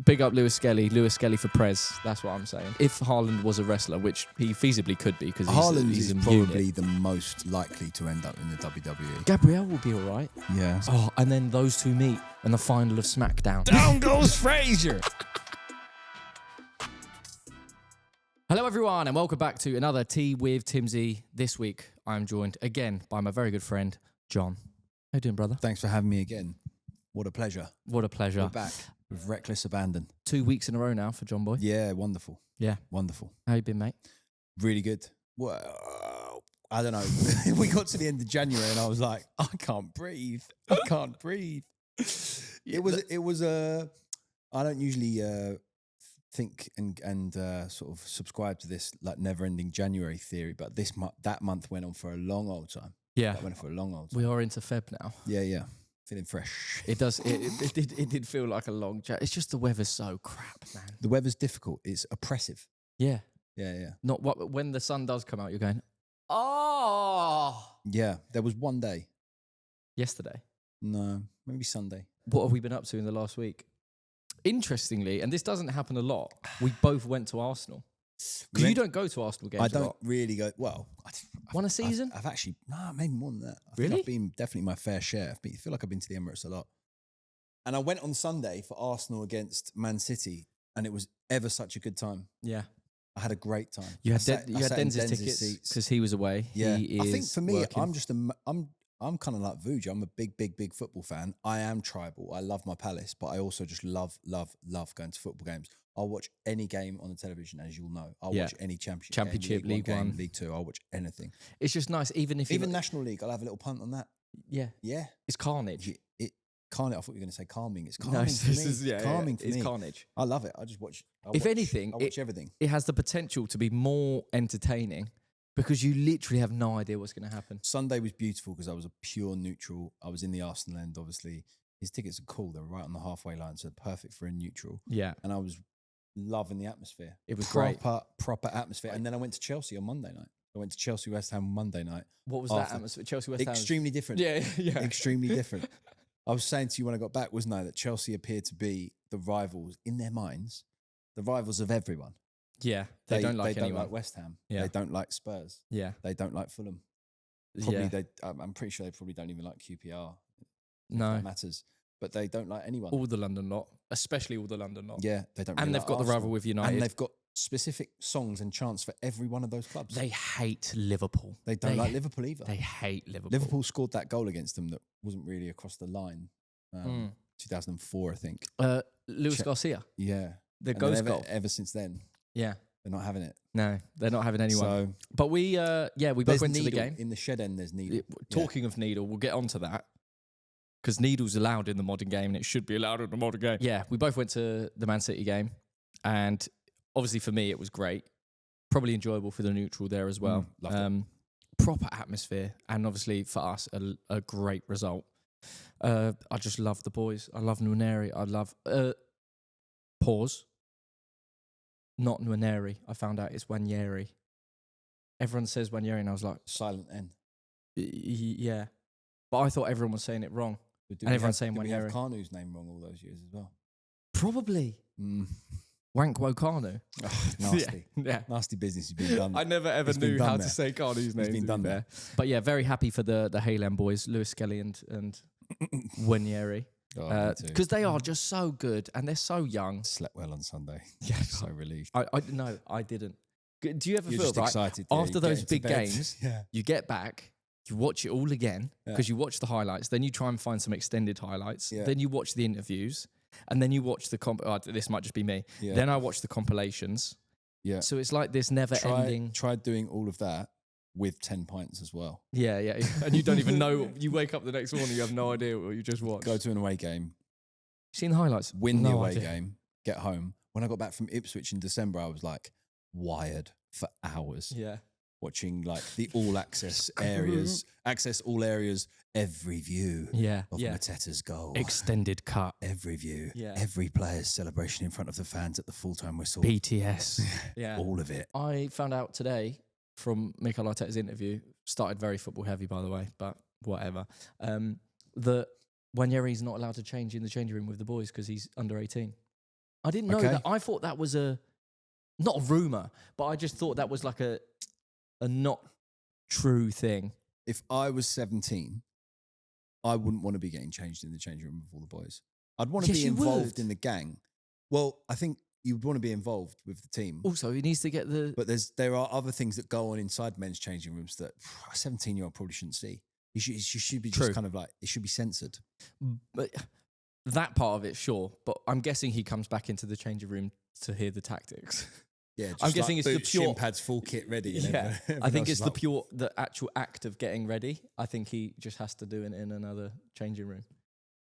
big up Lewis-Skelly for Prez. That's what I'm saying. If Haaland was a wrestler, which he feasibly could be, because Haaland he's is a probably unit. the most likely to end up in the WWE. Gabriel will be all right. Yeah. Oh, and then those two meet in the final of SmackDown. Down goes Frazier. Hello, everyone, and welcome back to another Tea with Timbsy. This week, I'm joined again by my very good friend, John. How you doing, brother? Thanks for having me again. What a pleasure. What a pleasure. We're back with reckless abandon. 2 weeks in a row now for John Boy. Yeah, wonderful. Yeah. Wonderful. How you been, mate? Really good. Well, I don't know. We got to the end of January and I was like, I can't breathe. I can't breathe. It was I don't usually think and sort of subscribe to this like never-ending January theory, but that month went on for a long old time. Yeah. That went on for a long old time. We are into Feb now. Yeah. Feeling fresh. It does. It did feel like a long chat. It's just the weather's so crap, man. The weather's difficult. It's oppressive. Yeah. Yeah. Not what when the sun does come out, you're going, oh. Yeah. There was one day. Yesterday. No, maybe Sunday. What have we been up to in the last week? Interestingly, and this doesn't happen a lot, we both went to Arsenal. Because you don't go to Arsenal games I a don't lot. really go. Well, One a season? I've actually maybe more than that. I Really? think I've been definitely my fair share. I feel like I've been to the Emirates a lot. And I went on Sunday for Arsenal against Man City, and it was ever such a good time. Yeah. I had a great time. You had I sat in Denz's Denz's tickets seats. because he was away. Yeah, He I think is for me, working. I'm kind of like Vuj. I'm a big football fan. I am tribal. I love my Palace, but I also just love going to football games. I'll watch any game on the television, as you'll know. I'll watch any championship game, League One, League Two. I'll watch anything. It's just nice, even National League. I'll have a little punt on that. Yeah. Yeah, It's carnage. I thought you were going to say calming. It's No, calming for me. It's calming for me. It's carnage. I love it. I just watch. I watch everything. It has the potential to be more entertaining because you literally have no idea what's going to happen. Sunday was beautiful because I was a pure neutral. I was in the Arsenal end, obviously. His tickets are cool. They're right on the halfway line, so perfect for a neutral. Yeah. And I was loving the atmosphere. It was proper atmosphere. And then I went to Chelsea on Monday night. I went to Chelsea West Ham Monday night. What was that atmosphere? Chelsea West Ham? Extremely different. Yeah. Extremely different. I was saying to you when I got back, wasn't I, that Chelsea appeared to be the rivals in their minds, the rivals of everyone. Yeah. They don't like anyone. They don't like West Ham. Yeah. They don't like Spurs. Yeah. They don't like Fulham. I'm pretty sure they probably don't even like QPR. No. That matters. But they don't like anyone. All the London lot, especially all the London lot. Yeah, they don't. And really they've got the Arsenal. rival with United. And they've got specific songs and chants for every one of those clubs. They hate Liverpool. They don't like Liverpool either. They hate Liverpool. Liverpool scored that goal against them that wasn't really across the line. 2004, I think. Lewis Garcia. Yeah. The ghost goal. Ever since then. Yeah. They're not having it. No, they're not having anyone. So, but we both went to the game. In the shed end, there's Needle. Talking of Needle, we'll get onto that. Because Needle's allowed in the modern game and it should be allowed in the modern game. Yeah, we both went to the Man City game. And obviously for me, it was great. Probably enjoyable for the neutral there as well. Loved it. Proper atmosphere. And obviously for us, a great result. I just love the boys. I love Nwaneri. I love... pause. Not Nwaneri. I found out it's Wanyeri. Everyone says Wanyeri and I was like... Silent N. Yeah. But I thought everyone was saying it wrong. And everyone's saying Wanyeri. Did we have Kanu's name wrong all those years as well? Probably. Wankwo Kanu. Oh, nasty. Yeah. Nasty business has been done. I never ever knew how to say Kanu's name. It's been done there. But yeah, very happy for the Haaland boys, Lewis-Skelly and Wanyeri. Because they are just so good and they're so young. Slept well on Sunday. Yeah. So relieved. No, I didn't. Do you ever You're feel just excited after those big games, yeah. you get back, you watch it all again because you watch the highlights, then you try and find some extended highlights, then you watch the interviews, and then you watch the this might just be me. Yeah. Then I watch the compilations. Yeah. So it's like this never-ending. Try doing all of that with 10 pints as well. Yeah. And you don't even know. You wake up the next morning, you have no idea what you just watched. Go to an away game. Seen the highlights? Win the away game. Get home. When I got back from Ipswich in December, I was like wired for hours. Yeah. Watching like the all access areas, access all areas, every view of Mateta's goal. Extended cut. Every view. Yeah. Every player's celebration in front of the fans at the full-time whistle. BTS. Yeah. All of it. I found out today from Mikel Arteta's interview, started very football heavy, by the way, but whatever, that Wanyeri's not allowed to change in the changing room with the boys because he's under 18. I didn't know Okay. that. I thought that was not a rumor, but I just thought that was like a not true thing. If I was 17, I wouldn't want to be getting changed in the changing room with all the boys. I'd want to Yes, be you involved would. in the gang. Well, I think you would want to be involved with the team. Also, he needs to get the. But there are other things that go on inside men's changing rooms that a 17-year-old probably shouldn't see. You should be True. just kind of like, it should be censored. But that part of it, sure. But I'm guessing he comes back into the changing room to hear the tactics. Yeah, just I'm guessing like it's the boots, pure- shin pads, full kit ready. And Yeah, everyone I think else it's is the like, actual act of getting ready. I think he just has to do it in another changing room,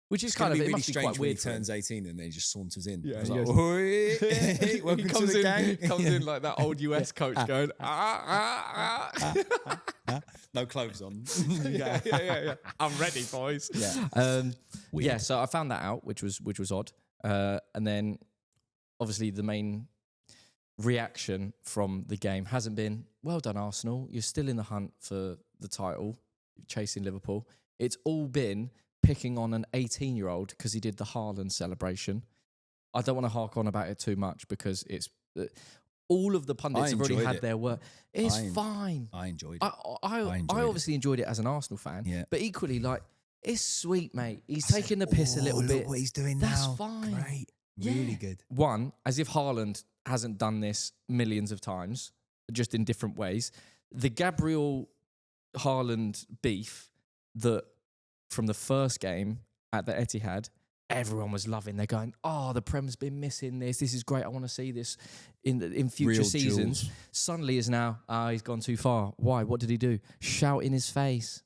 which is It's kind going of to be it really must be strange quite when he weird. for him. turns 18 and then he just saunters in. Yeah, It's he like, goes- "Oi, welcome he to comes the in, gang. comes in like that old US coach going, No clothes on. yeah. I'm ready, boys. Yeah. Yeah. So I found that out, which was odd. And then obviously the main reaction from the game hasn't been, well done, Arsenal. You're still in the hunt for the title, chasing Liverpool. It's all been picking on an 18-year-old because he did the Haaland celebration. I don't want to hark on about it too much because it's all of the pundits have already enjoyed had it. their work. It's fine. I enjoyed it. I enjoyed it. obviously enjoyed it as an Arsenal fan, Yeah. but equally, like, it's sweet, mate. He's taking the piss a little look bit. what he's doing That's now. fine. Great. Yeah. Really good. One, as if Haaland hasn't done this millions of times, just in different ways. The Gabriel Haaland beef that from the first game at the Etihad, everyone was loving. They're going, oh, the Prem's been missing this. This is great. I want to see this in future Real seasons. jewels. Suddenly is now, he's gone too far. Why? What did he do? Shout in his face.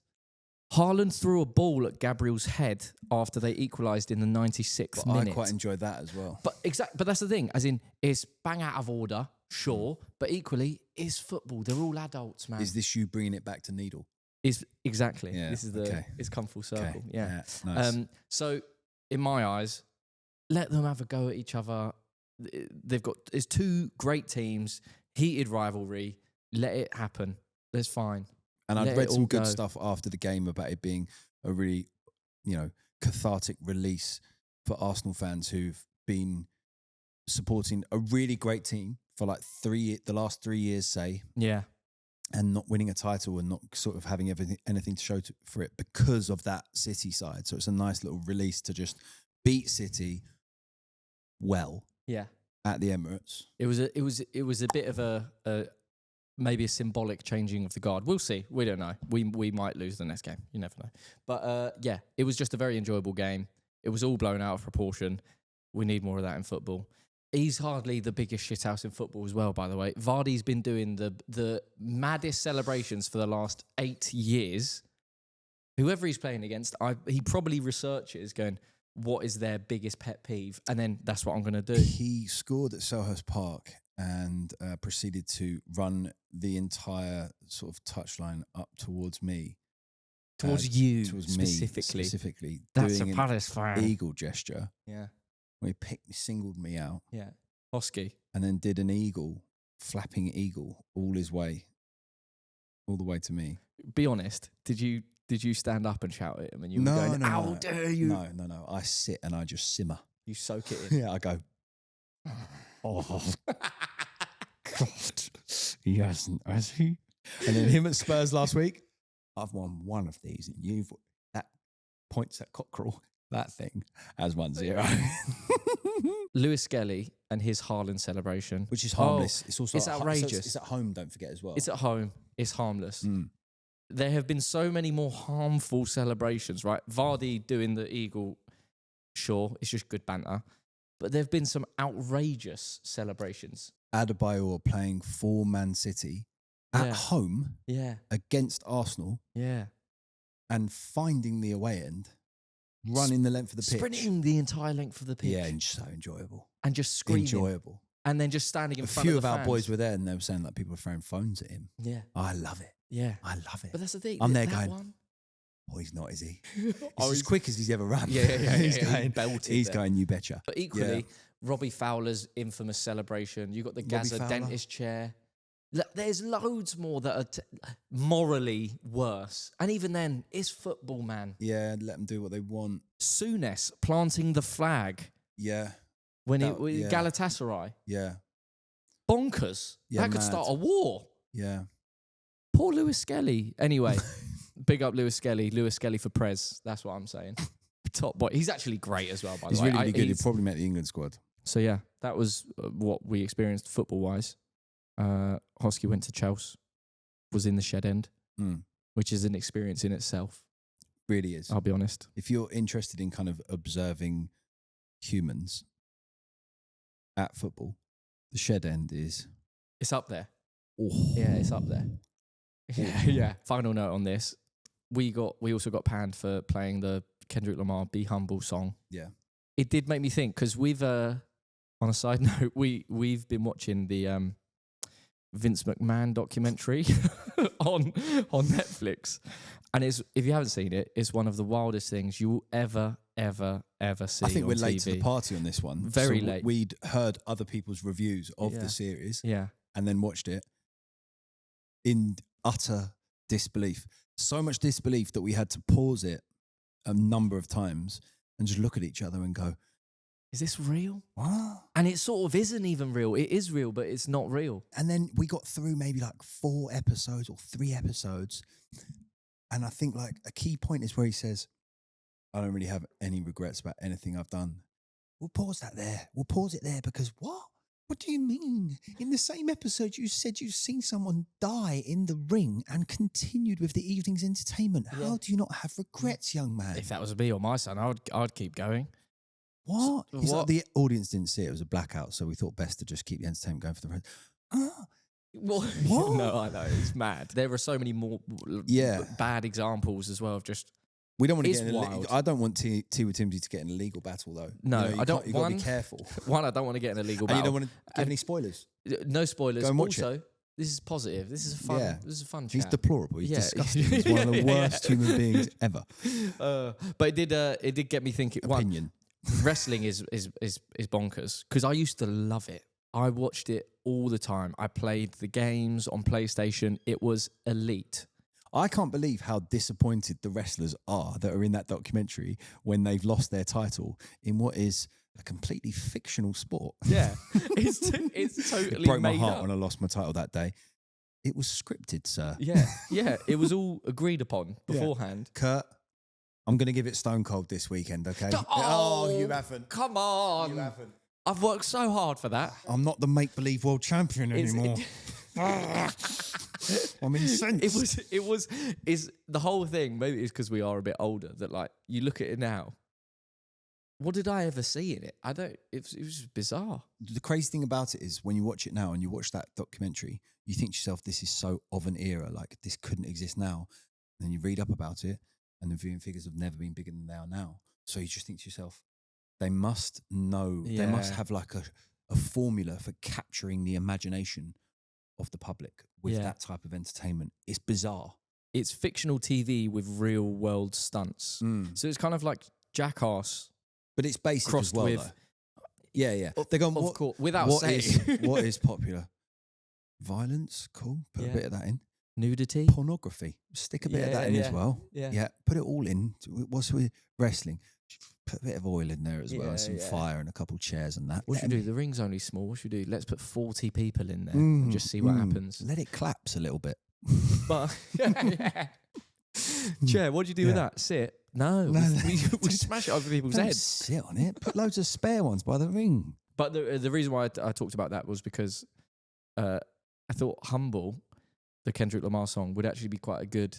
Haaland threw a ball at Gabriel's head after they equalised in the 96th But minute. I quite enjoyed that as well. But that's the thing. As in, it's bang out of order, sure, but equally, it's football. They're all adults, man. Is this you bringing it back to Needle? Is exactly. Yeah, This is it's come full circle. Okay. Yeah. Nice. So in my eyes, let them have a go at each other. It's two great teams, heated rivalry. Let it happen. That's fine. And I'd let read it some all good go. stuff after the game about it being a really, cathartic release for Arsenal fans who've been supporting a really great team for like the last 3 years, say, Yeah. and not winning a title and not sort of having anything to show for it because of that City side. So it's a nice little release to just beat City well Yeah. at the Emirates. It was a bit of a maybe a symbolic changing of the guard. We'll see. We don't know. We might lose the next game. You never know. But yeah, it was just a very enjoyable game. It was all blown out of proportion. We need more of that in football. He's hardly the biggest shithouse in football as well, by the way. Vardy's been doing the maddest celebrations for the last 8 years. Whoever he's playing against, he probably researches going, what is their biggest pet peeve? And then that's what I'm going to do. He scored at Selhurst Park and proceeded to run the entire sort of touchline up towards me. Towards you towards specifically. Me specifically. That's doing a an Palace fan. eagle gesture. Yeah. Where he singled me out Yeah. Hosky. and then did an eagle, flapping eagle all the way to me. Be honest. Did you stand up and shout at him and you were going, how dare you? No. I sit and I just simmer. You soak it in. Yeah, I go, oh, God, he hasn't, has he? And then him at Spurs last week, I've won one of these and that points at Cockerell, that thing, as 1-0. Lewis-Skelly and his Haaland celebration. Which is harmless. It's also it's outrageous. It's at home, don't forget as well. It's at home. It's harmless. Mm. There have been so many more harmful celebrations, right? Vardy doing the eagle, sure, it's just good banter. But there have been some outrageous celebrations. Adebayor playing for Man City at Yeah. home Yeah. against Arsenal Yeah. and finding the away end, running the length of the pitch. Sprinting the entire length of the pitch. Yeah, and so enjoyable. And just screaming. Enjoyable. And then just standing in A front few of the of our fans. boys were there and they were saying like people were throwing phones at him. Yeah. I love it. Yeah. I love it. But that's the thing. I'm there that going, one. Oh, he's not, is he? Oh, It's as quick as he's ever run. Yeah. he's He going, belted he's there. going, you betcha. But equally, Robbie Fowler's infamous celebration. You got the Gaza Fowler. dentist chair. There's loads more that are morally worse. And even then, it's football, man. Yeah, let them do what they want. Souness planting the flag. Yeah. when That- it yeah. Galatasaray. Yeah. Bonkers. Yeah, That could mad. start a war. Yeah. Poor Lewis-Skelly. Anyway, big up Lewis-Skelly. Lewis-Skelly for Prez. That's what I'm saying. Top boy. He's actually great as well, by the He's way. really, really good. He'd He's- probably make the England squad. So, yeah, that was what we experienced football-wise. Hosky went to Chelsea, was in the shed end, which is an experience in itself. Really is. I'll be honest. If you're interested in kind of observing humans at football, the shed end is... It's up there. Oh. Yeah, it's up there. Yeah, yeah. Final note on this. We also got panned for playing the Kendrick Lamar Be Humble song. Yeah. It did make me think, because we've, on a side note, we've been watching the Vince McMahon documentary on Netflix. And if you haven't seen it, it's one of the wildest things you will ever see. I think we're on late TV. to the party on this one. Very So late. We'd heard other people's reviews of Yeah. the series Yeah. and then watched it in utter disbelief. So much disbelief that we had to pause it a number of times and just look at each other and go, Is this real? what? And it sort of isn't even real. It is real, but it's not real. And then we got through maybe like 4 episodes or 3 episodes. And I think like a key point is where he says, I don't really have any regrets about anything I've done. We'll pause that there. We'll pause it there because what? What do you mean? In the same episode, you said you've seen someone die in the ring and continued with the evening's entertainment. Yeah. How do you not have regrets, young man? If that was me or my son, I'd keep going. What? He's What? like, the audience didn't see it. It was a blackout, so we thought best to just keep the entertainment going for the rest. Well, What? no, I know it's mad. There are so many more bad examples as well of just. We don't want to It's get in wild. I don't want Tea with Timbsy to get in a legal battle, though. No, you I don't. You've got to be careful. One, I don't want to get in a legal And battle. you don't want to give And- any spoilers. No spoilers. Go and watch also, this is positive. This is a fun. Yeah. This is a fun He's chat. deplorable. He's Yeah. disgusting. He's one of the Yeah. worst human beings ever. But it did get me thinking. One, Opinion. wrestling is bonkers because I used to love it. I watched it all the time. I played the games on PlayStation. It was elite. I can't believe how disappointed the wrestlers are that are in that documentary when they've lost their title in what is a completely fictional sport. Yeah, it's totally It broke my made heart up. when I lost my title that day. It was scripted, sir. Yeah. It was all agreed upon beforehand. Kurt, I'm going to give it Stone Cold this weekend, okay? Oh, you haven't. Come on. You haven't. I've worked so hard for that. I'm not the make-believe world champion It's- anymore. I'm incensed. Is the whole thing, maybe it's because we are a bit older, that like you look at it now. What did I ever see in it? It was just bizarre. The crazy thing about it is when you watch it now and you watch that documentary, you think to yourself, this is so of an era, like this couldn't exist now. And then you read up about it and the viewing figures have never been bigger than they are now. So you just think to yourself, they must know, they must Yeah. have like a formula for capturing the imagination of the public with Yeah. that type of entertainment. It's bizarre. It's fictional TV with real world stunts. So it's kind of like Jackass. But it's basic Crossed as well, with- though. Yeah. They're going, Of what, course, without what saying. is what is popular? Violence, cool. Put Yeah. a bit of that in. Nudity. Pornography, stick a bit of that in as Yeah. well. Yeah. Put it all in. What's with wrestling? Put a bit of oil in there as well, Yeah, and some yeah. fire and a couple chairs and that. What should we do? The ring's only small. What should we do? Let's put 40 people in there and just see what happens. Let it collapse a little bit. But Chair, what do you do with Yeah. that? Sit? No, we smash it over people's Don't heads. sit on it. Put loads of spare ones by the ring. But the reason why I talked about that was because I thought "Humble," the Kendrick Lamar song, would actually be quite a good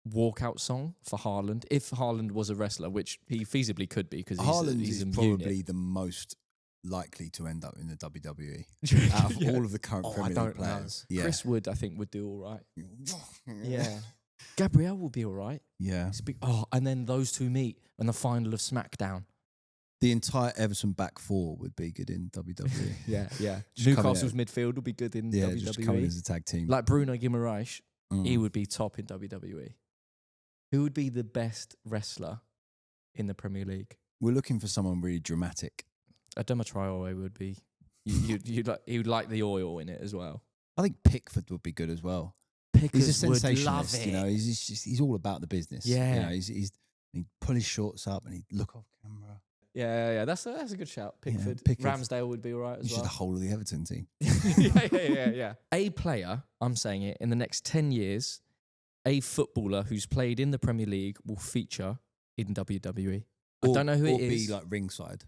walkout song for Haaland if Haaland was a wrestler, which he feasibly could be because Haaland he's is a probably unit. the most likely to end up in the WWE out of Yeah. all of the current I Premier League don't know. players. Yeah. Chris Wood, I think, would do all right. Yeah. Gabriel will be all right. Yeah. And then those two meet in the final of SmackDown. The entire Everton back four would be good in WWE. Yeah. Just come Newcastle's midfield will be good in Yeah, just coming WWE. as a tag team. Like Bruno Guimaraes, Mm. he would be top in WWE. Who would be the best wrestler in the Premier League? We're looking for someone really dramatic. Adama Traore would be. He would like the oil in it as well. I think Pickford would be good as well. Pickers He's a would sensationalist, love it. you know. He's all about the business. Yeah. you know, he's he'd pull his shorts up and he'd look off camera. Yeah. That's a good shout. Pickford. Pickford. Ramsdale would be all right as Which is well. the whole of the Everton team. Yeah. A player, I'm saying it, in the next 10 years, a footballer who's played in the Premier League will feature in WWE. I don't know who it is. Or be like ringside.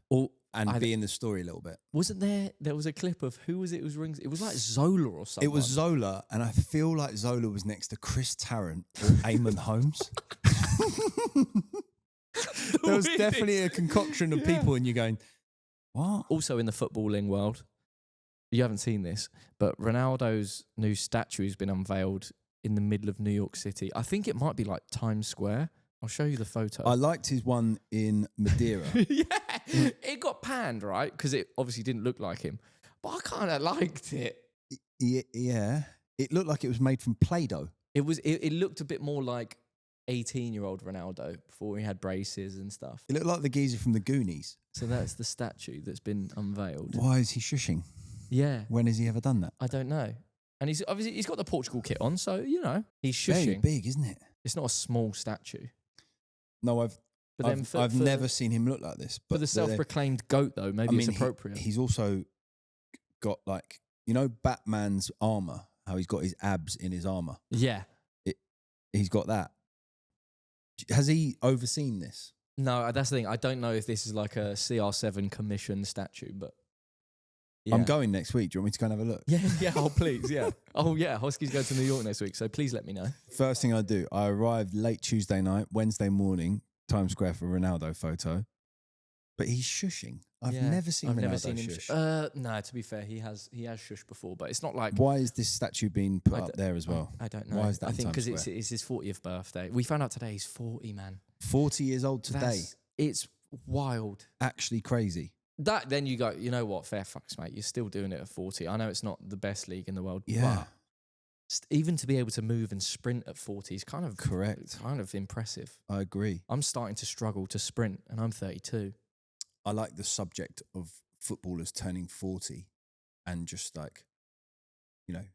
And be in the story a little bit. Wasn't there was a clip of who was it? It was rings. It was like Zola or something. It was Zola, and I feel like Zola was next to Chris Tarrant or Eamon Holmes. There was definitely a concoction of people, and you're going, what? Also in the footballing world, you haven't seen this, but Ronaldo's new statue has been unveiled in the middle of New York City. I think it might be like Times Square. I'll show you the photo. I liked his one in Madeira. It got panned, right? Because it obviously didn't look like him. But I kind of liked it. Yeah. It looked like it was made from Play-Doh. It looked a bit more like 18-year-old Ronaldo before he had braces and stuff. It looked like the geezer from the Goonies. So that's the statue that's been unveiled. Why is he shushing? Yeah. When has he ever done that? I don't know. And he's got the Portugal kit on, so, you know, he's shushing. Very big, isn't it? It's not a small statue. No, I've never seen him look like this. But for the self-proclaimed GOAT, though, maybe it's appropriate. He's also got, like, you know, Batman's armour, how he's got his abs in his armour. Yeah. He's got that. Has he overseen this? No, that's the thing. I don't know if this is like a CR7 commission statue, but... Yeah. I'm going next week. Do you want me to go and have a look? Yeah. Oh, please, yeah. Oh, yeah. Huskies go to New York next week, so please let me know. First thing I do, I arrived late Tuesday night, Wednesday morning, Times Square for a Ronaldo photo. But he's shushing. I've never seen Ronaldo shush. No, to be fair, he has shushed before, but it's not like... Why is this statue being put up there as well? I don't know. Why is that I think because it's it's his 40th birthday. We found out today he's 40, man. 40 years old today. It's wild. Actually crazy. Then you go, you know what, fair fucks, mate. You're still doing it at 40. I know it's not the best league in the world, but even to be able to move and sprint at 40 is kind of correct. Kind of impressive. I agree. I'm starting to struggle to sprint, and I'm 32. I like the subject of footballers turning 40 and just like, you know,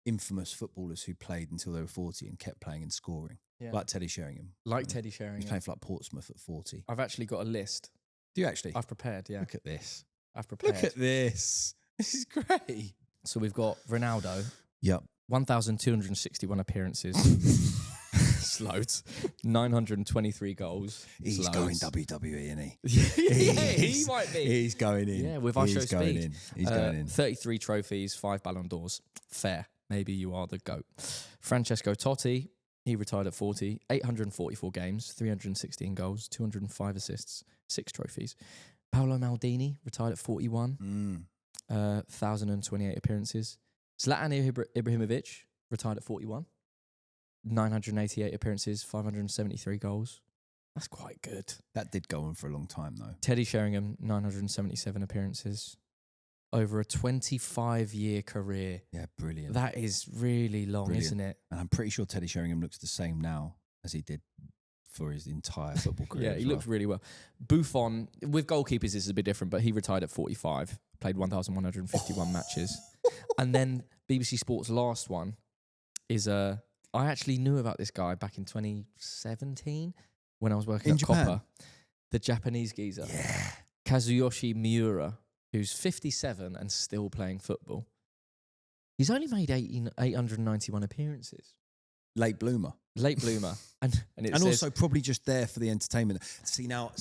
infamous footballers who played until they were 40 and kept playing and scoring. Yeah. Like Teddy Sheringham. Teddy Sheringham. He's playing for like Portsmouth at 40. I've actually got a list. Do you actually? I've prepared, yeah. Look at this. I've prepared. Look at this. This is great. So we've got Ronaldo. Yep. 1,261 appearances. Loads. 923 goals. He's going WWE, isn't he? He might be. He's going in. Yeah, with our show speed. He's going in. 33 trophies, 5 Ballon d'Ors. Fair. Maybe you are the GOAT. Francesco Totti, he retired at 40. 844 games, 316 goals, 205 assists, 6 trophies. Paolo Maldini retired at 41. 1,028 appearances. Zlatan Ibrahimovic retired at 41. 988 appearances, 573 goals. That's quite good. That did go on for a long time, though. Teddy Sheringham, 977 appearances. Over a 25-year career. Yeah, brilliant. That is really long, isn't it? And I'm pretty sure Teddy Sheringham looks the same now as he did for his entire football career. Yeah, he looks really well. Buffon, with goalkeepers, this is a bit different, but he retired at 45, played 1,151 matches. And then BBC Sports' last one is I actually knew about this guy back in 2017 when I was working at Japan. Copper. The Japanese geezer. Yeah. Kazuyoshi Miura, who's 57 and still playing football. He's only made 891 appearances. Late bloomer. And says, also probably just there for the entertainment. See now,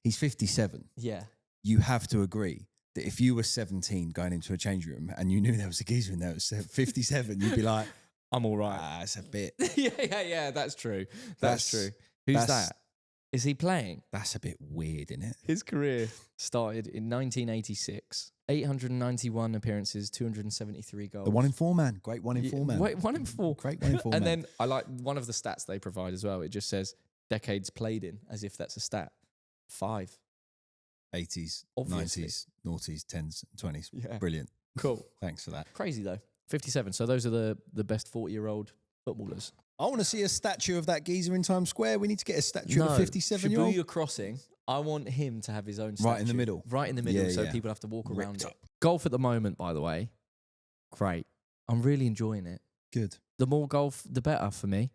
he's 57. Yeah. You have to agree that if you were 17 going into a change room and you knew there was a geezer in there at 57, you'd be like, I'm all right. It's a bit. Yeah, that's true. That's true. Who's that? Is he playing? That's a bit weird, isn't it? His career started in 1986. 891 appearances, 273 goals. The 1 in 4 man. Great 1 in 4 man. Wait, 1 in 4. Great 1 in 4 man. And then I like one of the stats they provide as well. It just says decades played in, as if that's a stat. 5. 80s, Obviously. 90s, noughties, 10s, 20s. Yeah. Brilliant. Cool. Thanks for that. Crazy though. 57. So those are the best 40-year-old footballers. I want to see a statue of that geezer in Times Square. We need to get a statue of a 57-year-old. Shibuya Crossing, I want him to have his own statue. Right in the middle. Right in the middle, so people have to walk around it. Golf at the moment, by the way, great. I'm really enjoying it. Good. The more golf, the better for me.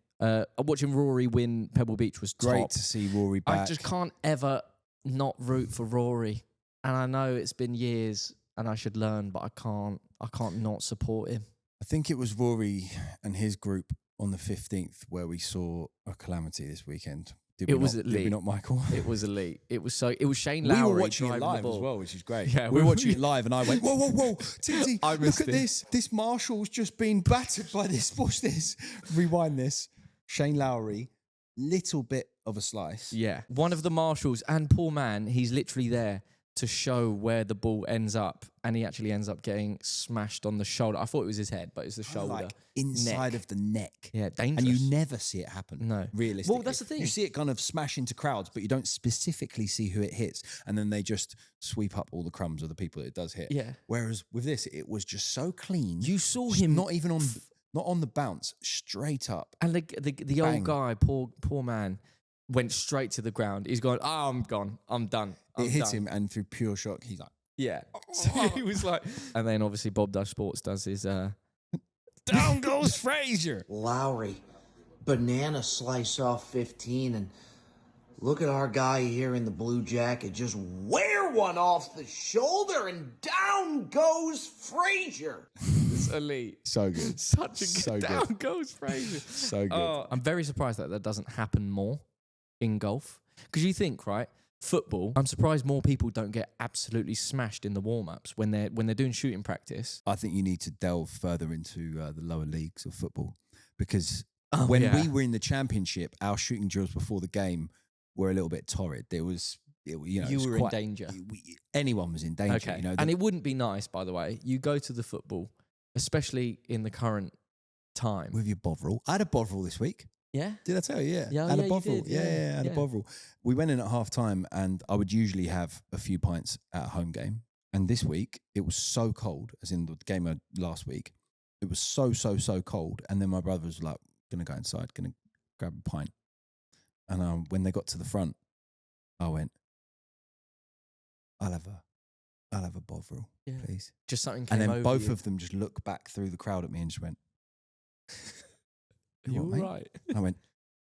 Watching Rory win Pebble Beach was great top. to see Rory back. I just can't ever not root for Rory. And I know it's been years and I should learn, but I can't not support him. I think it was Rory and his group on the 15th where we saw a calamity this weekend. Did we not, Michael? It was elite. It was Shane We Lowry were watching it driving live the ball as well, which is great. Yeah, we were watching it live and I went, whoa, Tinsy, I look missed at it. this. This Marshall's just been battered by this. Watch this. Rewind this. Shane Lowry, little bit of a slice. Yeah. One of the marshals, and poor man, he's literally there to show where the ball ends up, and he actually ends up getting smashed on the shoulder. I thought it was his head, but it's the shoulder. Like inside of the neck. Yeah, dangerous. And you never see it happen. No. Realistically. Well, that's the thing. You see it kind of smash into crowds, but you don't specifically see who it hits. And then they just sweep up all the crumbs of the people it does hit. Yeah. Whereas with this, it was just so clean. You saw Just him not even on the bounce, straight up. And the old guy, poor man, went straight to the ground. He's going, I'm gone. I'm done. It hit him, and through pure shock, he's like, yeah. So he was like, and then obviously Bob Dash Sports does his down goes Frazier. Lowry, banana slice off 15, and look at our guy here in the blue jacket just wear one off the shoulder, and down goes Frazier. It's elite. So good. Such a good So down good. goes Frazier. So good. I'm very surprised that doesn't happen more in golf. Because you think, right, football, I'm surprised more people don't get absolutely smashed in the warm-ups when they're doing shooting practice. I think you need to delve further into the lower leagues of football, because when we were in the championship, our shooting drills before the game were a little bit torrid. You were in danger. Anyone was in danger. Okay. You know, and it wouldn't be nice, by the way. You go to the football, especially in the current time. with your Bovril. I had a Bovril this week. Yeah? Did I tell you? Yeah. Yeah, I had yeah, a you Bovril. did. Yeah, Yeah, I had a yeah. Bovril. We went in at half time, and I would usually have a few pints at a home game. And this week, it was so cold, as in the game last week. It was so cold. And then my brother was like, going to go inside, going to grab a pint. And when they got to the front, I went, I'll have a Bovril, Yeah. please. Just something came And over then both you. of them just looked back through the crowd at me and just went, You what, were mate? right. I went,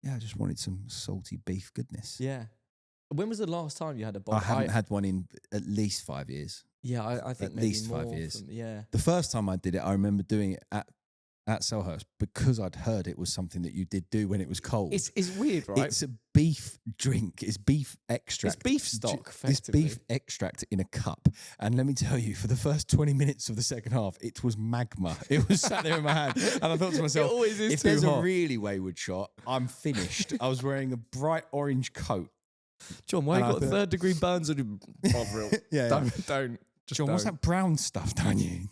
yeah, I just wanted some salty beef goodness. Yeah. When was the last time you had a I Bob? haven't had one in at least 5 years. Yeah, I think at maybe least 5 more years. yeah. The first time I did it, I remember doing it at Selhurst because I'd heard it was something that you did do when it was cold. It's weird, right? It's a beef drink. It's beef extract. It's beef stock, This effectively. beef extract in a cup. And let me tell you, for the first 20 minutes of the second half, it was magma. It was sat there in my hand. And I thought to myself, It always is if too there's hot. a really wayward shot, I'm finished. I was wearing a bright orange coat. John, why And you I got thought- third-degree burns on your Bovril? Yeah. Don't. Just John, what's don't. that brown stuff down you?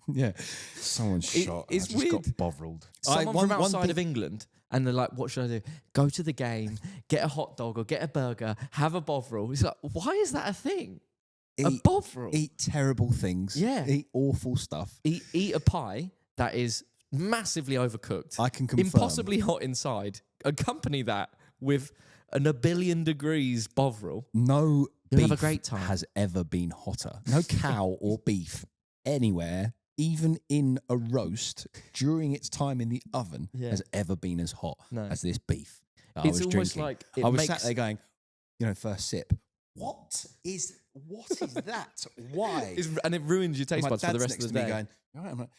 Yeah. Someone's shot. it's I just weird. got Bovriled. Someone from outside of England, and they're like, what should I do? Go to the game, get a hot dog or get a burger, have a Bovril. It's like, why is that a thing? A Bovril? Eat terrible things. Yeah. Eat awful stuff. Eat a pie that is massively overcooked. I can confirm. Impossibly hot inside. Accompany that with a billion degrees Bovril. No You'll beef have a great time. has ever been hotter. No cow or beef anywhere, even in a roast during its time in the oven, Yeah. has ever been as hot No. as this beef that It's I was almost drinking. like I was makes, sat there going, first sip. What is that? Why? and it ruins your taste My buds for the dad's rest next of to the me day. going, all right, I'm like,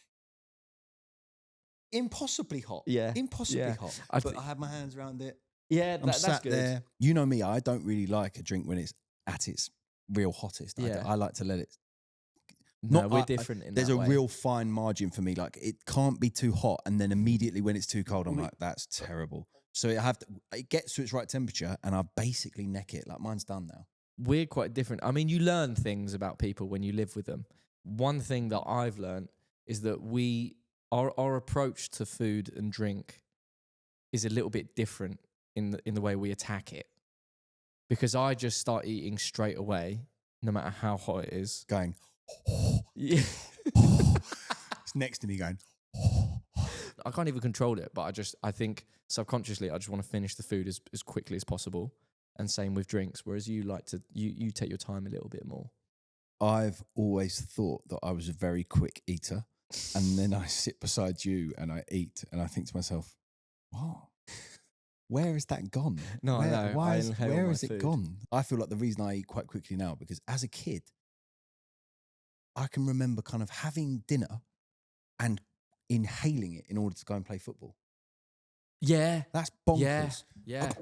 impossibly hot. Yeah. Impossibly Yeah. hot. I But thi- I had my hands around it. Yeah, I'm that's sat good. there. You know me, I don't really like a drink when it's at its real hottest. Yeah. I like to let it. No, we're I- different in There's that a way. real fine margin for me. Like it can't be too hot, and then immediately when it's too cold, I'm like, that's terrible. So it gets to its right temperature, and I basically neck it. Like mine's done now. We're quite different. I mean, you learn things about people when you live with them. One thing that I've learned is that our approach to food and drink is a little bit different in the way we attack it. Because I just start eating straight away, no matter how hot it is. Going, Yeah. it's next to me going. I can't even control it, but I think subconsciously I just want to finish the food as quickly as possible. And same with drinks, whereas you like to you take your time a little bit more. I've always thought that I was a very quick eater, and then I sit beside you and I eat, and I think to myself, "What? where has that gone? No, I know. I inhale where my has it food. gone? I feel like the reason I eat quite quickly now, because as a kid, I can remember kind of having dinner and inhaling it in order to go and play football. Yeah. That's Yeah. bonkers. Yeah.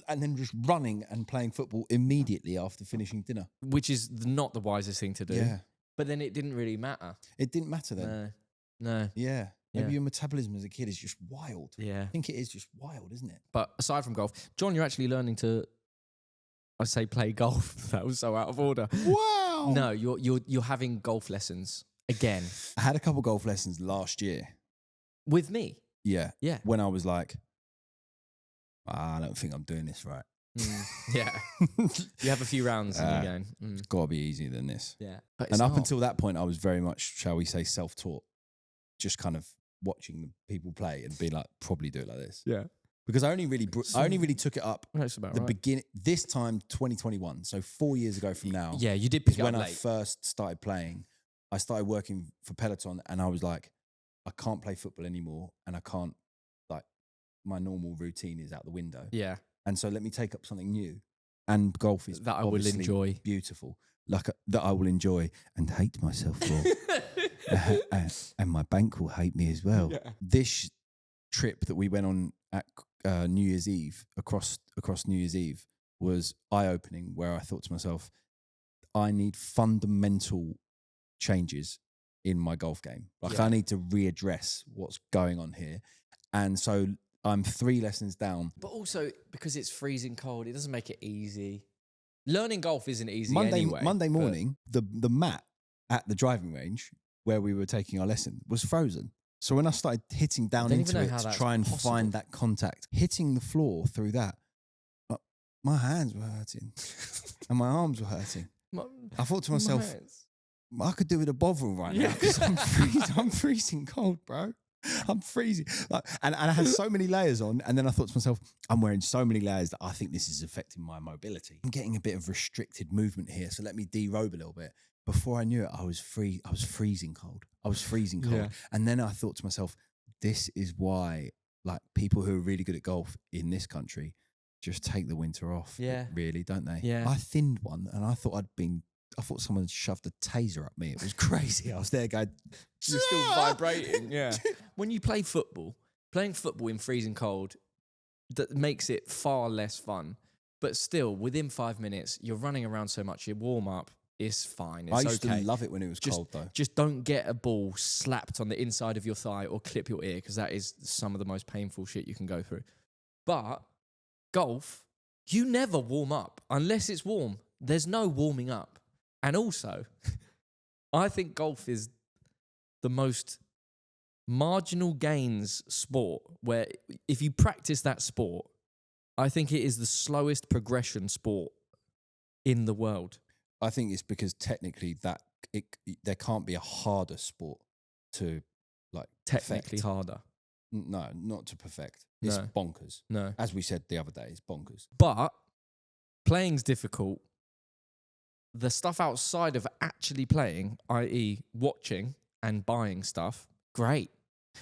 And then just running and playing football immediately after finishing dinner. Which is not the wisest thing to do. Yeah. But then it didn't really matter. It didn't matter then. No. Yeah. Maybe Yeah. your metabolism as a kid is just wild. Yeah. I think it is just wild, isn't it? But aside from golf, John, you're actually learning to, I say play golf. That was so out of order. Wow. No, you're having golf lessons again I had a couple golf lessons last year. with me. Yeah. Yeah. When I was like, I don't think I'm doing this right. Yeah. You have a few rounds and you're going, It's got to be easier than this. yeah. But And up until that point, I was very much, shall we say, self-taught. Just kind of watching the people play and being like, probably do it like this. yeah. Because I only really took it up That's about the right. beginning, this time, 2021. So 4 years ago from now. Yeah, you did pick is it when up I late. first started playing. I started working for Peloton and I was like, I can't play football anymore. And I can't, like, my normal routine is out the window. Yeah. And so let me take up something new. And golf is That I will obviously enjoy. beautiful. That I will enjoy and hate myself for. And my bank will hate me as well. Yeah. This trip that we went on at New Year's Eve, across New Year's Eve, was eye-opening, where I thought to myself, I need fundamental changes in my golf game. Like, Yeah. I need to readdress what's going on here. And so I'm 3 lessons down. But also, because it's freezing cold, it doesn't make it easy. Learning golf isn't easy Monday anyway. morning, the mat at the driving range where we were taking our lesson was frozen. So when I started hitting down don't into even know it how to that's try and possible. find that contact, hitting the floor through that, my hands were hurting and my arms were hurting. I thought to myself, I could do with a Bovril right now because I'm freezing cold, bro. I'm freezing. And I had so many layers on. And then I thought to myself, I'm wearing so many layers that I think this is affecting my mobility. I'm getting a bit of restricted movement here. So let me derobe a little bit. Before I knew it, I was freezing cold. Yeah. And then I thought to myself, this is why, like, people who are really good at golf in this country just take the winter off. Yeah. Really, don't they? Yeah. I thinned one and I thought someone had shoved a taser at me. It was crazy. I was there going, You're still vibrating. Yeah. When you play football, playing football in freezing cold, that makes it far less fun. But still, within 5 minutes, you're running around so much, you warm up, it's fine. It's I used okay. to love it when it was cold, though. Just don't get a ball slapped on the inside of your thigh or clip your ear, because that is some of the most painful shit you can go through. But golf, you never warm up unless it's warm. There's no warming up. And also, I think golf is the most marginal gains sport, where if you practice that sport, I think it is the slowest progression sport in the world. I think it's because technically there can't be a harder sport to, like, Technically perfect. harder. No, not to perfect. It's No. bonkers. No. As we said the other day, it's bonkers. But playing's difficult. The stuff outside of actually playing, i.e. watching and buying stuff, great.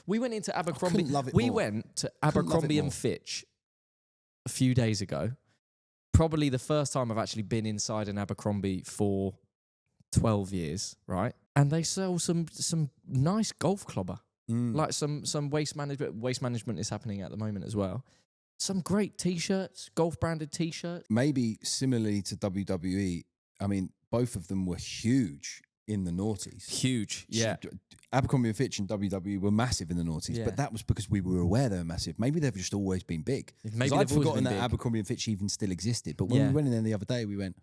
We went into Abercrombie. couldn't love it We more. went to Couldn't love it Abercrombie more. and Fitch a few days ago. Probably the first time I've actually been inside an Abercrombie for 12 years, right? And they sell some nice golf clobber. Like some waste management. Waste management is happening at the moment as well. Some great T-shirts, golf branded T-shirts. Maybe similarly to WWE, I mean, both of them were huge in the noughties. Huge, yeah. Abercrombie and Fitch and WWE were massive in the noughties, Yeah. but that was because we were aware they were massive. Maybe they've just always been big. Maybe I'd they've always forgotten been that big. Abercrombie and Fitch even still existed. But when Yeah. we went in there the other day, we went,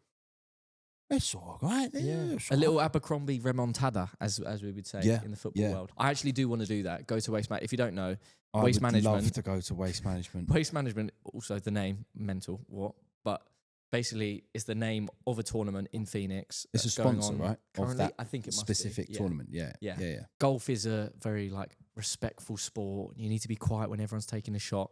it's all right. It's A all little right." Abercrombie remontada, as we would say Yeah, in the football yeah. world. I actually do want to do that. Go to Waste Management. If you don't know, I Waste would Management. love to go to Waste Management. Waste Management, also the name, mental, what? But basically, it's the name of a tournament in Phoenix. It's a that's going sponsor, on right? Of Currently, that I think it must be. specific Yeah. tournament. Yeah. Yeah. Golf is a very respectful sport. You need to be quiet when everyone's taking a shot.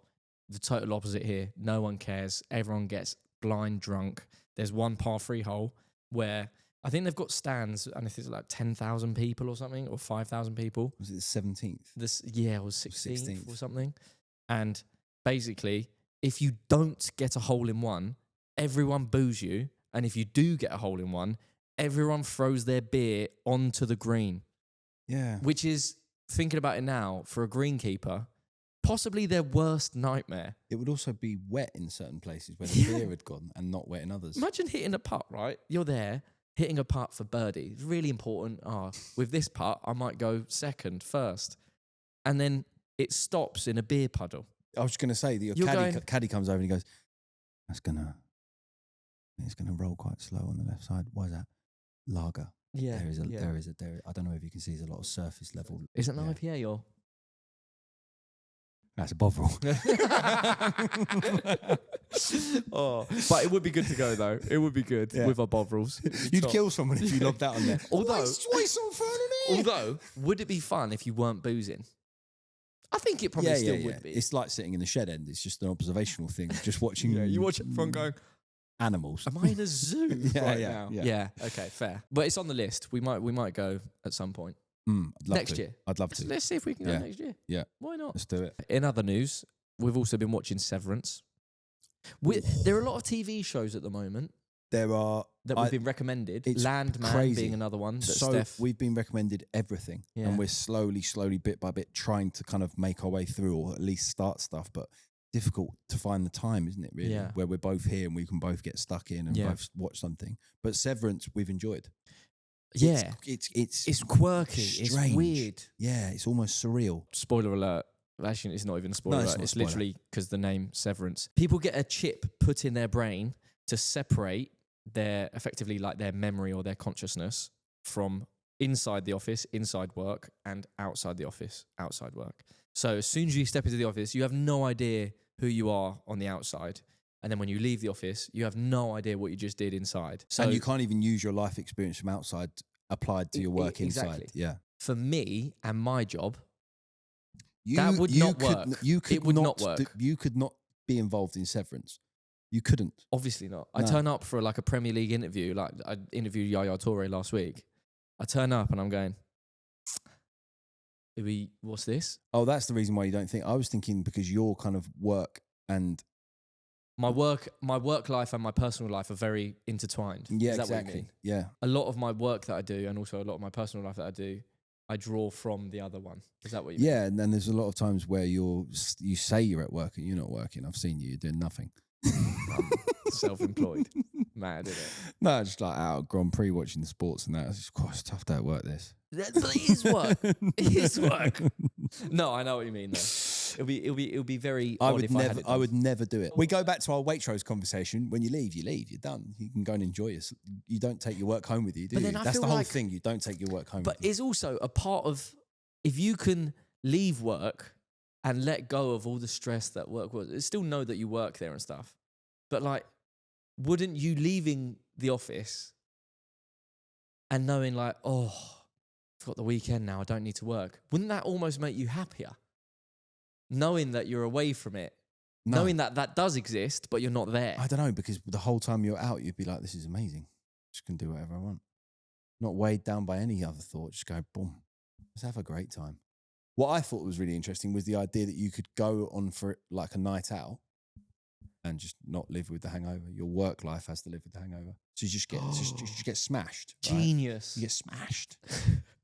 The total opposite here. No one cares. Everyone gets blind drunk. There's one par 3 hole where I think they've got stands, and if it's like 10,000 people or something, or 5,000 people. Was it the 17th? It was 16th or 16th. something. And basically, if you don't get a hole in one, everyone boos you. And if you do get a hole in one, everyone throws their beer onto the green. Yeah. Which is, thinking about it now, for a greenkeeper, possibly their worst nightmare. It would also be wet in certain places where the beer had gone and not wet in others. Imagine hitting a putt, right? You're there, hitting a putt for birdie. It's really important. With this putt, I might go second, first. And then it stops in a beer puddle. I was going to say, that your caddy comes over and he goes, it's going to roll quite slow on the left side. Why is that? Lager. Yeah. There is a, I don't know if you can see, there's a lot of surface level. Is it an IPA or? That's a Bovril. But it would be good to go though. It would be good with our Bovrils. You'd kill someone if you logged out on there. Although, although, would it be fun if you weren't boozing? I think it probably still would be. It's like sitting in the shed end. It's just an observational thing. Just watching. You watch it from going. Animals. Am I in a zoo now? Yeah. Yeah. Okay, fair. But it's on the list. We might go at some point. Next year. I'd love to. Let's see if we can go next year. Yeah. Why not? Let's do it. In other news, we've also been watching Severance. There are a lot of TV shows at the moment. There are that we've been recommended. Landman being another one. We've been recommended everything, and we're slowly, bit by bit, trying to kind of make our way through, or at least start stuff. But difficult to find the time, isn't it? Really, where we're both here and we can both get stuck in and both watch something. But Severance, we've enjoyed. Yeah, it's quirky. Strange. It's weird. Yeah, it's almost surreal. Spoiler alert. Actually, it's not even a spoiler alert. It's spoiler. literally because the name Severance. People get a chip put in their brain to separate their, effectively like their memory or their consciousness from inside the office, inside work, and outside the office, outside work. So as soon as you step into the office, you have no idea who you are on the outside. And then when you leave the office, you have no idea what you just did inside. So, and you can't even use your life experience from outside applied to your work inside. Yeah. For me and my job, that would not work. It would not work. You could not be involved in Severance. You couldn't. Obviously not. I turn up for like a Premier League interview. Like I interviewed Yaya Toure last week. I turn up and I'm going, what's this? Oh, that's the reason why you don't think. I was thinking because your kind of work and my work life and my personal life are very intertwined. Yeah, Is that exactly. What you mean? Yeah. A lot of my work that I do and also a lot of my personal life that I do, I draw from the other one. Is that what you mean? Yeah, and then there's a lot of times where you say you're at work and you're not working. I've seen you're doing nothing. I'm self-employed. Mad, isn't it? No, just like out at Grand Prix watching the sports and that. It's quite a tough day at work, this. But it is work. It is work. No, I know what you mean though. It'll be very odd if I had it done. I would never do it. We go back to our Waitrose conversation. When you leave, you're done. You can go and enjoy it. You don't take your work home with you, do you? That's the whole thing. You don't take your work home with you. But it's also a part of, if you can leave work and let go of all the stress that work was, still know that you work there and stuff. But like, wouldn't you leaving the office and knowing like, oh, I've got the weekend now, I don't need to work. Wouldn't that almost make you happier? Knowing that you're away from it. No. Knowing that that does exist, but you're not there. I don't know, because the whole time you're out, you'd be like, this is amazing. Just can do whatever I want. Not weighed down by any other thought. Just go, boom. Let's have a great time. What I thought was really interesting was the idea that you could go on for like a night out and just not live with the hangover. Your work life has to live with the hangover. So you just get smashed. Right? Genius. You get smashed.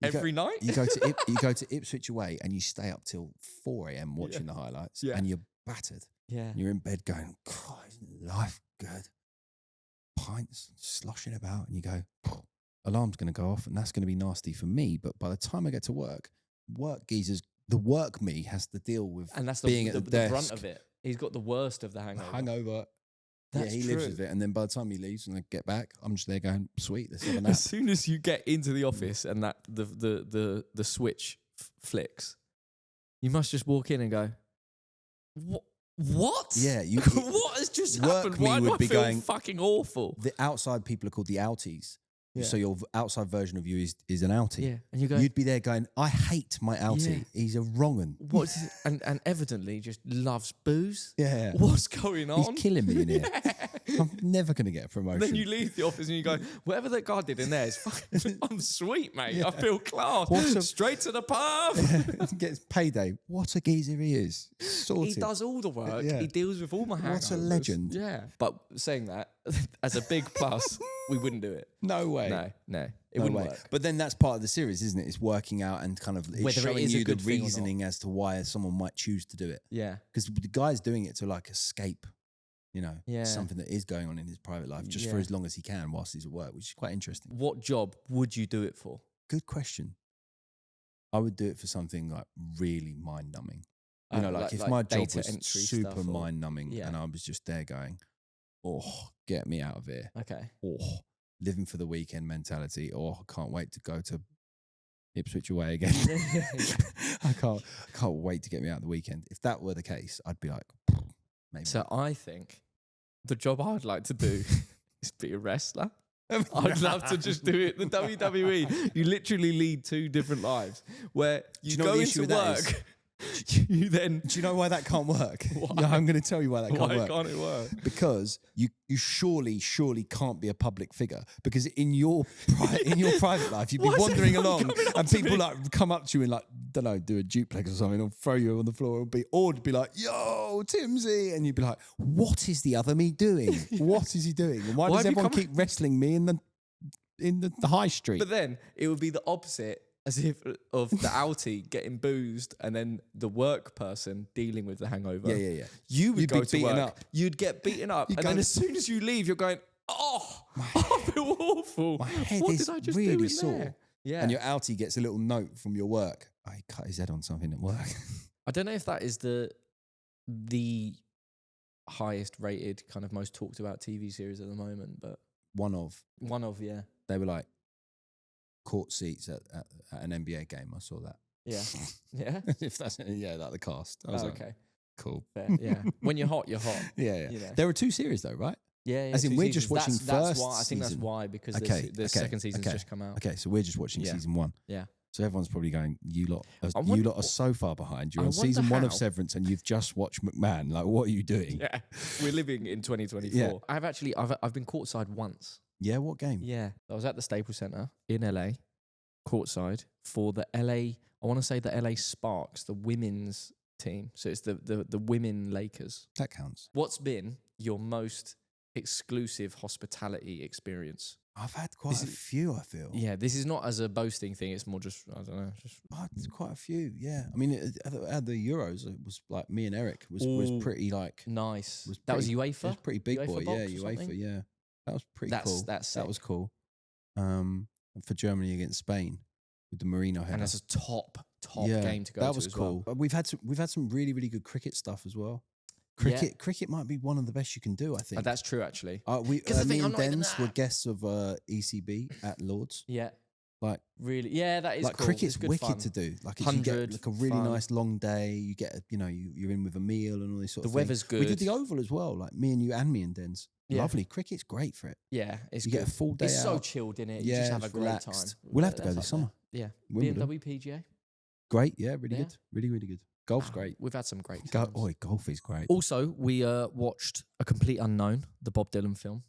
Every night? You go to Ipswich away and you stay up till 4 a.m. watching the highlights and you're battered. Yeah. You're in bed going, God, isn't life good? Pints sloshing about and you go, alarm's going to go off and that's going to be nasty for me. But by the time I get to work geezers, the work me has to deal with and that's being at the desk. brunt of it. He's got the worst of the hangover. That's he lives with it. And then by the time he leaves and I get back, I'm just there going, sweet, let's have a nap. As soon as you get into the office and that the switch flicks, you must just walk in and go, what? Yeah. What has just happened? Why do I feel fucking awful? The outside people are called the outies. So your outside version of you is an outie. Yeah, and you go. You'd be there going, I hate my outie. Yeah. He's a wrong un. What's his, and evidently just loves booze. Yeah. What's going on? He's killing me in here. I'm never going to get a promotion. Then you leave the office and you go, whatever that guy did in there is fucking, I'm sweet, mate. I feel class. Straight to the pub. Gets payday. What a geezer he is. Sorted. He does all the work. Yeah. He deals with all my hangovers. What a legend. Yeah. But saying that, as a big plus, we wouldn't do it. No way. No. It No wouldn't way. work. But then that's part of the series, isn't it? It's working out and kind of Whether it showing is a you the good thing or not. reasoning as to why someone might choose to do it. Yeah. Because the guy's doing it to like escape, Yeah. something that is going on in his private life just for as long as he can whilst he's at work, which is quite interesting. What job would you do it for? Good question. I would do it for something like really mind numbing. Like if my job data was entry super stuff or- mind numbing Yeah. and I was just there going, oh, get me out of here. Okay. Oh, living for the weekend mentality. Oh, I can't wait to go to Ipswich away again. I can't wait to get me out of the weekend. If that were the case, I'd be like, maybe. So I think the job I'd like to do is be a wrestler. I'd love to just do it. The WWE, you literally lead two different lives where you know what go the issue into with that is? work, you then... Do you know why that can't work? Why? Yeah, I'm going to tell you why that can't Why work. can't it work? Because you surely can't be a public figure, because in your private life you'd be Why is wandering everyone along coming up and to people me? like come up to you and like, don't know, do a duplex or something or throw you on the floor or be like, yo, Timbsy, and you'd be like, what is the other me doing? What is he doing? And why Why does have you everyone come- keep wrestling me in the high street? But then it would be the opposite, as if of the outie getting boozed and then the work person dealing with the hangover. Yeah. You would You'd go be to beaten work. up. You'd get beaten up, and go- then as soon as you leave, you're going, "Oh, I feel awful. My head what is did I just really do in sore." there?" Yeah, And your outie gets a little note from your work. Oh, he cut his head on something at work. I don't know if that is the highest rated, kind of most talked about TV series at the moment, but One of. yeah. They were like court seats at an NBA game. I saw that. Yeah. Yeah. If that's like the cast. I was like, Okay. cool. Fair. Yeah. When you're hot, you're hot. Yeah. You know. There were 2 series though, right? Yeah. As in, 2 we're just seasons. watching that's first why, I think that's season. why, because Okay, the second season's just come out. Okay, so we're just watching Yeah. season 1. Yeah. So everyone's probably going, you lot wonder- are so far behind. You're I on season wonder 1 of how- Severance and you've just watched McMahon. Like, what are you doing? Yeah. We're living in 2024. Yeah. I've been courtside once. Yeah, what game? Yeah. I was at the Staples Center in LA, courtside for the LA, I want to say the LA Sparks, the women's team. So it's the women Lakers. That counts. What's been your most exclusive hospitality experience? I've had quite a few, I feel. Yeah, this is not as a boasting thing. It's more just, I don't know. Just It's quite a few, yeah. I mean, at the Euros, it was like me and Eric was Ooh. pretty like... nice. Was That was pretty- UEFA? It was pretty big UEFA boy, box yeah, or UEFA, something? yeah. That was pretty That's- cool. that's That was sick. cool. For Germany against Spain with the Marino header. And that's a top Yeah, game to go that to was as cool. well. But we've had some really, really good cricket stuff as well. Yeah. Cricket might be one of the best you can do, I think. That's true, actually. Me 'Cause the thing, and I'm not even Dens were that- guests of ECB at Lords. Yeah. Like, Really? Yeah, that is like cool. cricket's It's good wicked fun. to do. Like, if you get 100, like a really fun. nice long day, you get you're in with a meal and all this sort The of thing. weather's We did good. the Oval as well. Like me and you and me and Dens. Yeah. Lovely. Cricket's great for it. Yeah, it's You good. get a full day It's so out. chilled in it. You Yeah, just have a it's great relaxed. time. We'll have to go That's this up summer. there. Yeah. Wimbledon. BMW PGA. Great. Yeah, really Yeah. good. Really, really good. Golf's great. We've had some great times. Golf is great. Also, we watched A Complete Unknown, the Bob Dylan film.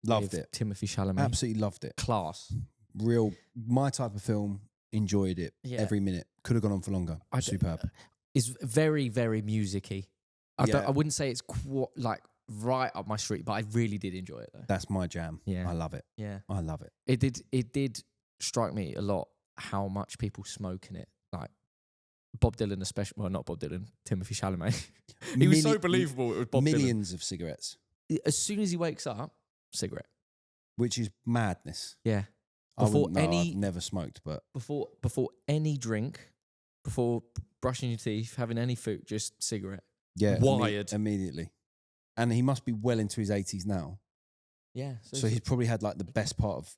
Loved with it. Timothy Chalamet. Absolutely loved it. Class. My type of film. Enjoyed it Yeah. every minute. Could have gone on for longer. Superb. It's very, very music-y. Yeah. I wouldn't say it's like right up my street, but I really did enjoy it though. That's my jam. Yeah. I love it. Yeah. I love it. It did strike me a lot how much people smoke in it. Like Bob Dylan especially, well, not Bob Dylan, Timothy Chalamet. He was so believable. It was Bob Dylan. Millions of cigarettes, As soon as he wakes up, cigarette. which is madness. Yeah. I Before wouldn't know, any- I've never smoked, but Before any drink, before brushing your teeth, having any food, just cigarette. yeah, Wired. immediately. And he must be well into his 80s now. Yeah. So he's probably had like the best part of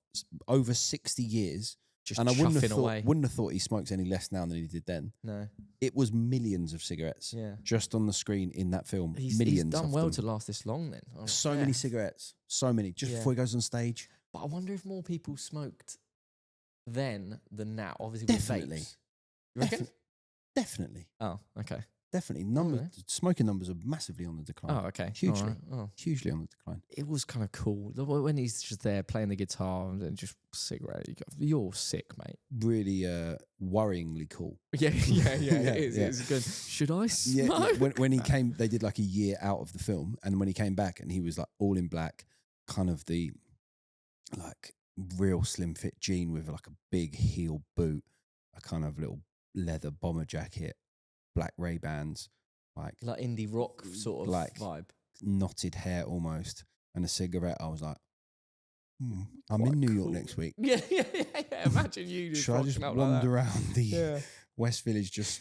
over 60 years. just And I wouldn't have, chuffing away. thought he smokes any less now than he did then. No. It was millions of cigarettes Yeah. just on the screen in that film. He's millions done of well them. to last this long then. Oh, So yeah. many cigarettes. So many. Just Yeah. before he goes on stage. But I wonder if more people smoked then than now. Obviously, Definitely. with vapes. You reckon? Definitely. Oh, okay. Definitely. Alright. Smoking numbers are massively on the decline. Oh, okay. Hugely. All right. Oh. Hugely on the decline. It was kind of cool when he's just there playing the guitar and just cigarette. You're sick, mate. Really worryingly cool. Yeah. It is. yeah. It's good. Should I Yeah, smoke? when he came, they did like a year out of the film, and when he came back, and he was like all in black, kind of the like real slim fit jean with like a big heel boot, a kind of little leather bomber jacket, black Ray-Bans, like indie rock sort of like vibe. knotted hair almost, and a cigarette. I was like, I'm Quite in New York cool. next week. Yeah. Imagine you just Should I just rocking up wander like around the that. West Village just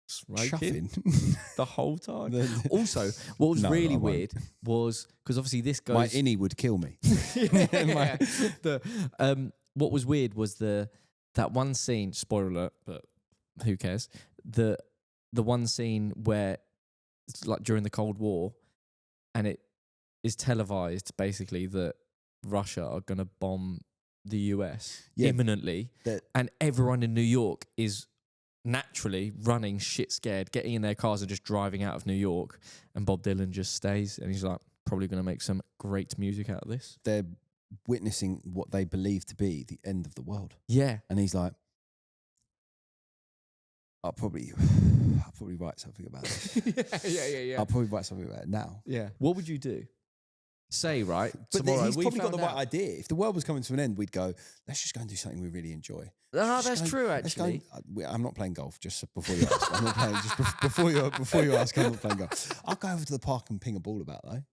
Smoking chuffing? the whole time. The- Also, what was No, really I won't. weird was because obviously this goes. My innie would kill me. Yeah. What was weird was that one scene. Spoiler alert, but who cares? The one scene where it's like during the Cold War, and it is televised basically that Russia are going to bomb the US imminently, and everyone in New York is naturally running shit scared, getting in their cars and just driving out of New York, and Bob Dylan just stays, and he's like, probably going to make some great music out of this. They're witnessing what they believe to be the end of the world. Yeah. And he's like, I'll probably write something about this. yeah. I'll probably write something about it now. Yeah. What would you do? Say, right, But tomorrow he's we probably got found the right out- idea. If the world was coming to an end, we'd go, let's just go and do something we really enjoy. Ah, Just that's go- true, let's go actually. and- I'm not playing golf, just before you ask. I'm not playing, just before you ask, I'm not playing golf. I'll go over to the park and ping a ball about, though.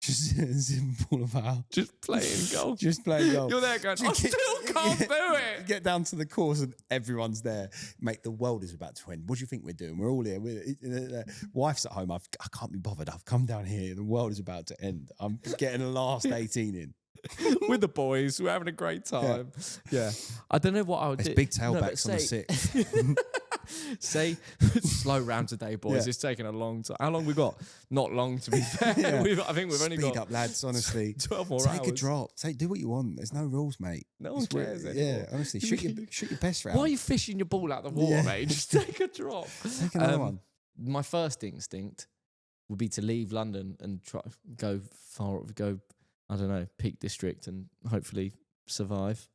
Just simple about. Just playing golf. Just playing golf. You're there going, I Just still can't do it. Get down to the course and everyone's there. Mate, the world is about to end. What do you think we're doing? We're all here. Wife's at home. I can't be bothered. I've come down here. The world is about to end. I'm getting the last 18 in. With the boys. We're having a great time. Yeah. I don't know what I would It's do. big No, but tailbacks on the say- 6th. Say, slow round today, boys. Yeah. It's taking a long time. How long we got? Not long, to be fair. Yeah. I think we've only Speed got up, lads, honestly. 12 more Take hours. a drop. Do what you want. There's no rules, mate. No one It's weird. cares anymore. Yeah, honestly. Shoot your best round. Why are you fishing your ball out the water, Yeah. mate? Just take a drop. Take another one. My first instinct would be to leave London and go, I don't know, Peak District and hopefully survive.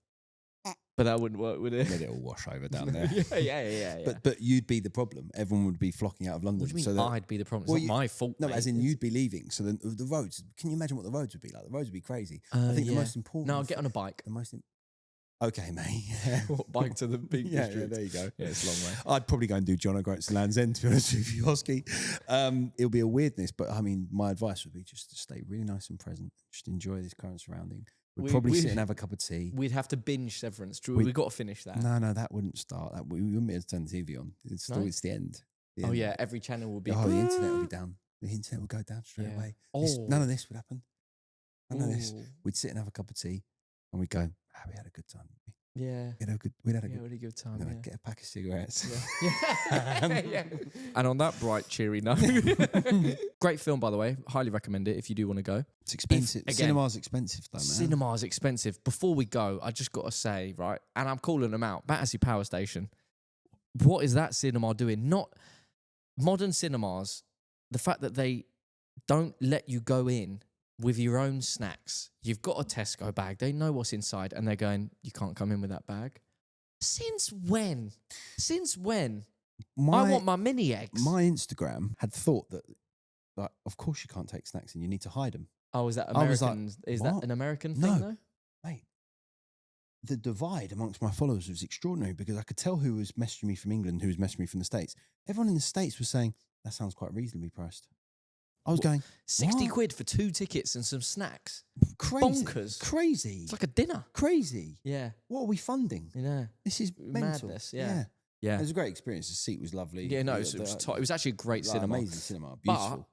But that wouldn't work, would it? Let it all wash over down there. yeah. But you'd be the problem. Everyone would be flocking out of London. What do you so mean that, I'd be the problem? It's Well, not my fault, no, mate. as in It's- you'd be leaving. So then the roads. Can you imagine what the roads would be like? The roads would be crazy. I think the yeah. most important. No, I'll get on a bike. The most. Okay, mate. Bike to the Peak Yeah, District. there you go. Yeah, it's a long way. I'd probably go and do John O'Groats Land's End, to be honest with you, Oski. It'll be a weirdness, but I mean, my advice would be just to stay really nice and present. Just enjoy this current surrounding. We'd probably sit and have a cup of tea. We'd have to binge Severance. We've got to finish that. No, that wouldn't start. We wouldn't be able to turn the TV on. It's No? it's the end. The Oh end. yeah, every channel will be. Oh, the internet would be down. The internet would go down straight Yeah. away. Oh. None of this would happen. None of this. Ooh. We'd sit and have a cup of tea, and we'd go, we had a good time. Yeah. We'd had a good. Really good time. And then Yeah. I'd get a pack of cigarettes. Yeah. And on that bright, cheery note, great film, by the way. Highly recommend it if you do want to go. It's expensive. Again, Cinema's expensive, though, man. Cinema's expensive. Before we go, I just got to say, right, and I'm calling them out. Battersea Power Station. What is that cinema doing? Not modern cinemas. The fact that they don't let you go in with your own snacks. You've got a Tesco bag. They know what's inside, and they're going, you can't come in with that bag. Since when? Since when? I want my mini eggs. My Instagram had thought that, like, of course you can't take snacks and you need to hide them. Oh, is that I was like, American? Is what? that an American No. thing, though? Mate, the divide amongst my followers was extraordinary because I could tell who was messaging me from England, who was messaging me from the States. Everyone in the States was saying, that sounds quite reasonably priced. I was going, 60 what? quid for 2 tickets and some snacks. Crazy. Bonkers. Crazy. It's like a dinner. Crazy. Yeah. What are we funding? You know. This is mental. Madness, yeah. It It was a great experience. The seat was lovely. Yeah, no, it was actually a great like, cinema. Amazing cinema. But Beautiful.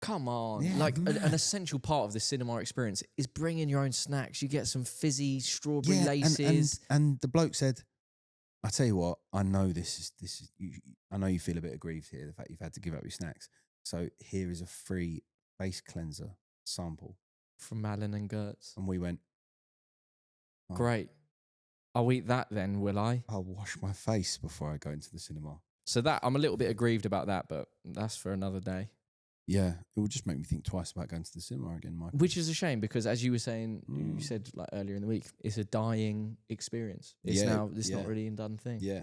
come on, Yeah, like an mad. essential part of the cinema experience is bringing your own snacks. You get some fizzy strawberry Yeah, laces. and the bloke said, I tell you what, I know this is I know you feel a bit aggrieved here, the fact you've had to give up your snacks. So here is a free face cleanser sample. From Malin and Gertz. And we went, Great. I'll eat that then, will I? I'll wash my face before I go into the cinema. So that I'm a little bit aggrieved about that, but that's for another day. Yeah, it will just make me think twice about going to the cinema again, Mike. Which is a shame because, as you were saying, you said like earlier in the week, it's a dying experience. It's not really a done thing. Yeah,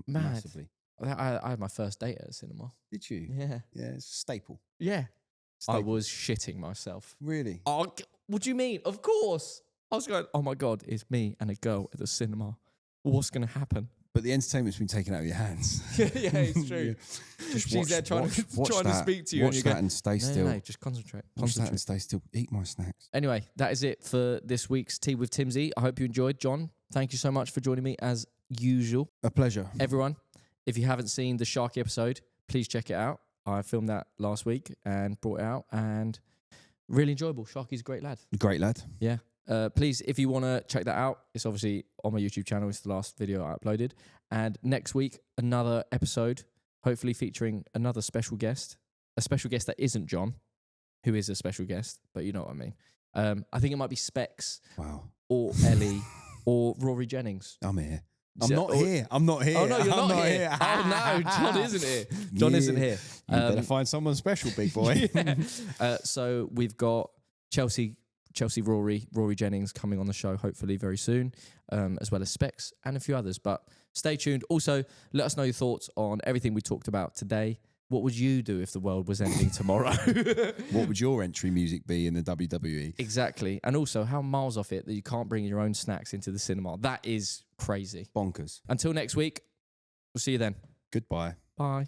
Mad. massively. I had my first date at a cinema. Did you? Yeah. Yeah, it's a staple. Yeah. I Staple. was shitting myself. Really? Oh, what do you mean? Of course. I was going, oh my God, it's me and a girl at the cinema. What's going to happen? But the entertainment's been taken out of your hands. Yeah, it's true. Just She's there trying to speak to you. Watch and you that go, and stay still. No, just concentrate. Watch that and stay still. Eat my snacks. Anyway, that is it for this week's Tea with Timbsy. I hope you enjoyed. John, thank you so much for joining me as usual. A pleasure. Everyone, if you haven't seen the Sharky episode, please check it out. I filmed that last week and brought it out, and really enjoyable. Sharky's a great lad. Great lad. Yeah. Please, if you want to check that out, it's obviously on my YouTube channel. It's the last video I uploaded. And next week, another episode, hopefully featuring another special guest, a special guest that isn't John, who is a special guest, but you know what I mean. I think it might be Specs. Wow. Or Ellie or Rory Jennings. I'm here. I'm not here. I'm not here. Oh, no, you're I'm not here. Oh, no, John isn't here. John isn't here. You better find someone special, big boy. So we've got Chelsea Rory Jennings coming on the show hopefully very soon, as well as Specs and a few others. But stay tuned. Also, let us know your thoughts on everything we talked about today. What would you do if the world was ending tomorrow? What would your entry music be in the WWE? Exactly. And also, how miles off it that you can't bring your own snacks into the cinema. That is crazy. Bonkers. Until next week, we'll see you then. Goodbye. Bye.